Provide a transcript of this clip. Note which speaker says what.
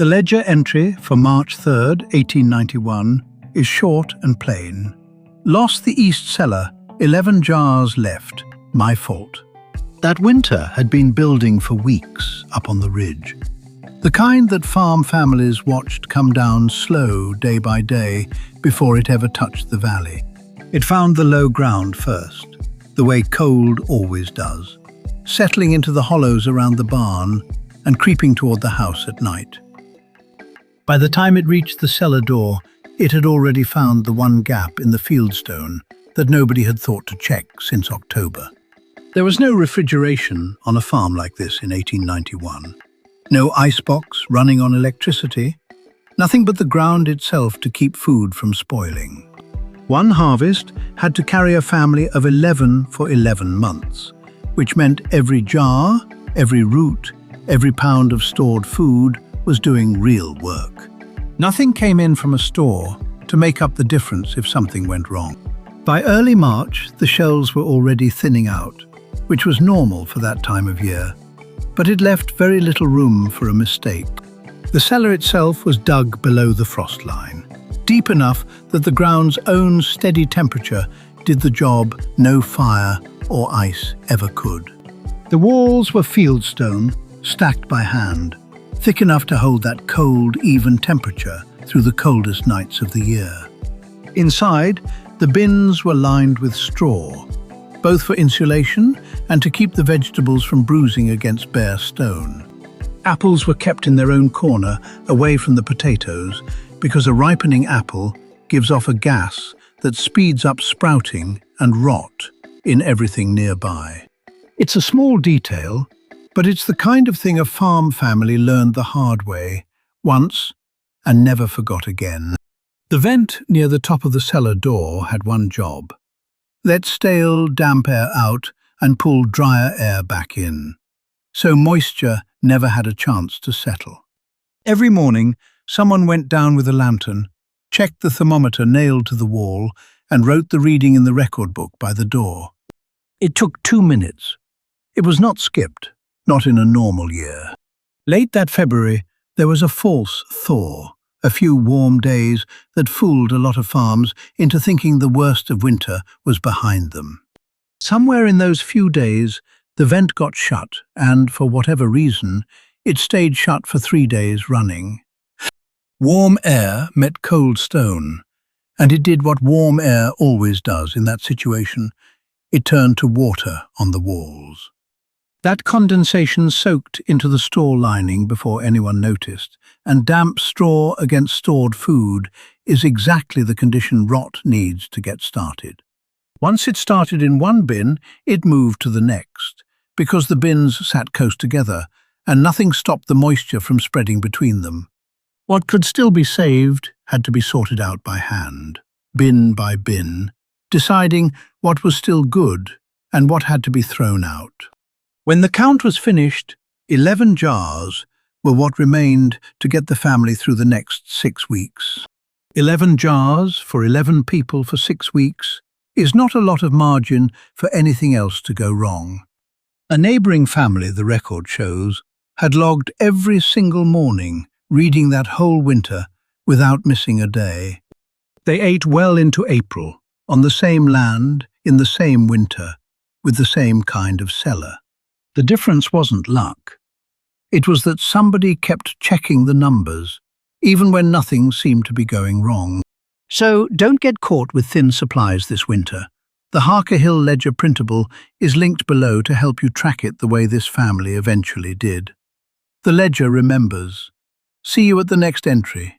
Speaker 1: The ledger entry for March 3rd, 1891 is short and plain. Lost the east cellar, 11 jars left, my fault. That winter had been building for weeks up on the ridge. The kind that farm families watched come down slow day by day before it ever touched the valley. It found the low ground first, the way cold always does, settling into the hollows around the barn and creeping toward the house at night. By the time it reached the cellar door, it had already found the one gap in the fieldstone that nobody had thought to check since October. There was no refrigeration on a farm like this in 1891. No icebox running on electricity. Nothing but the ground itself to keep food from spoiling. One harvest had to carry a family of 11 for 11 months, which meant every jar, every root, every pound of stored food was doing real work. Nothing came in from a store to make up the difference if something went wrong. By early March, the shelves were already thinning out, which was normal for that time of year, but it left very little room for a mistake. The cellar itself was dug below the frost line, deep enough that the ground's own steady temperature did the job no fire or ice ever could. The walls were fieldstone, stacked by hand, thick enough to hold that cold, even temperature through the coldest nights of the year. Inside, the bins were lined with straw, both for insulation and to keep the vegetables from bruising against bare stone. Apples were kept in their own corner, away from the potatoes, because a ripening apple gives off a gas that speeds up sprouting and rot in everything nearby. It's a small detail, but it's the kind of thing a farm family learned the hard way, once, and never forgot again. The vent near the top of the cellar door had one job: let stale, damp air out and pull drier air back in, so moisture never had a chance to settle. Every morning, someone went down with a lantern, checked the thermometer nailed to the wall, and wrote the reading in the record book by the door. It took 2 minutes. It was not skipped, not in a normal year. Late that February, there was a false thaw, a few warm days that fooled a lot of farms into thinking the worst of winter was behind them. Somewhere in those few days, the vent got shut, and for whatever reason, it stayed shut for 3 days running. Warm air met cold stone, and it did what warm air always does in that situation. It turned to water on the walls. That condensation soaked into the straw lining before anyone noticed, and damp straw against stored food is exactly the condition rot needs to get started. Once it started in one bin, it moved to the next, because the bins sat close together, and nothing stopped the moisture from spreading between them. What could still be saved had to be sorted out by hand, bin by bin, deciding what was still good and what had to be thrown out. When the count was finished, 11 jars were what remained to get the family through the next 6 weeks. 11 jars for 11 people for 6 weeks is not a lot of margin for anything else to go wrong. A neighbouring family, the record shows, had logged every single morning, reading that whole winter without missing a day. They ate well into April, on the same land, in the same winter, with the same kind of cellar. The difference wasn't luck. It was that somebody kept checking the numbers, even when nothing seemed to be going wrong. So don't get caught with thin supplies this winter. The Harker Hill Ledger printable is linked below to help you track it the way this family eventually did. The ledger remembers. See you at the next entry.